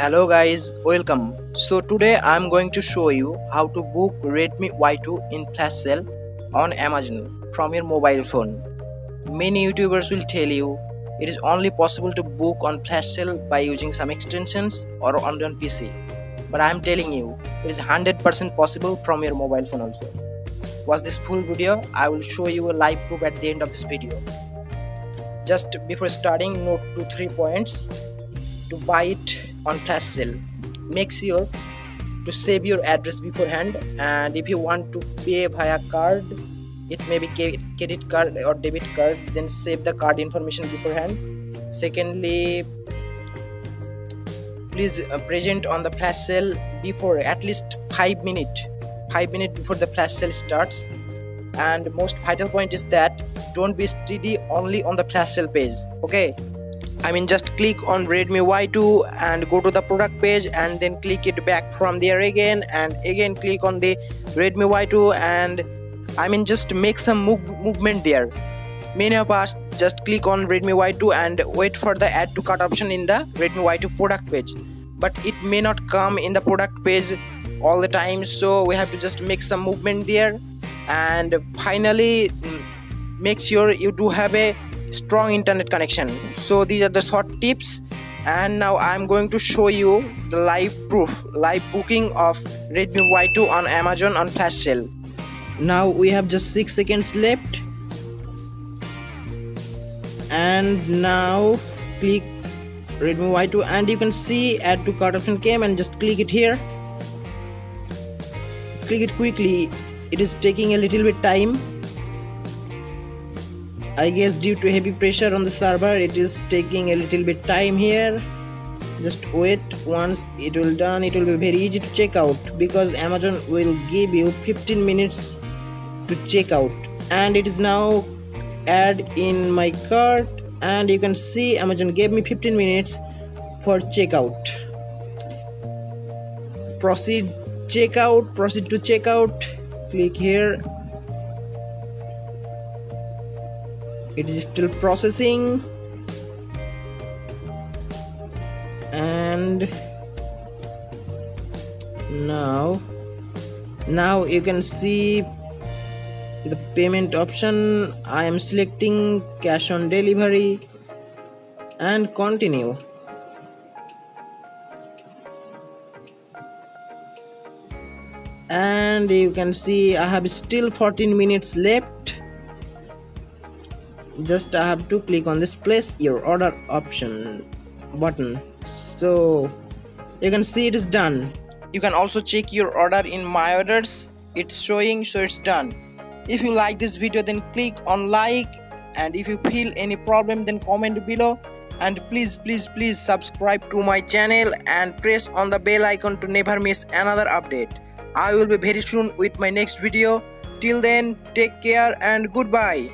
Hello guys, welcome. So today I'm going to show you how to book Redmi Y2 in flash sale on Amazon from your mobile phone. Many YouTubers will tell you it is only possible to book on flash sale by using some extensions or on PC. But I'm telling you, it is 100% possible from your mobile phone also. Watch this full video. I will show you a live proof at the end of this video. Just before starting, note 2-3 points to buy it on flash sale. Make sure to save your address beforehand, and if you want to pay via card, it may be credit card or debit card, then save the card information beforehand. Secondly, please present on the flash sale before at least 5 minutes before the flash sale starts. And most vital point is that don't be steady only on the flash sale page. Okay, just click on Redmi Y2 and go to the product page, and then click it back from there again, and again click on the Redmi Y2, and just make some movement there. Many of us just click on Redmi Y2 and wait for the add to cart option in the Redmi Y2 product page, but it may not come in the product page all the time, so we have to just make some movement there. And finally, make sure you do have a strong internet connection. So these are the short tips, and now I'm going to show you the live booking of Redmi Y2 on Amazon on flash sale. Now we have just 6 seconds left, and now click Redmi Y2, and you can see add to cart option came, and just click it here. Click it quickly. It is taking a little bit time, I guess due to heavy pressure on the server. It is taking a little bit time here. Just wait. Once it will done, it will be very easy to check out, because Amazon will give you 15 minutes to check out. And it is now add in my cart, and you can see Amazon gave me 15 minutes for checkout. Proceed to checkout. Click here. It is still processing, and now you can see the payment option. I am selecting cash on delivery and continue. And you can see I have still 14 minutes left. Just I have to click on this place your order option button, so you can see it is done. You can also check your order in my orders. It's showing, so it's done. If you like this video, then click on like, and if you feel any problem, then comment below. And please subscribe to my channel and press on the bell icon to never miss another update. I will be very soon with my next video. Till then, take care and goodbye.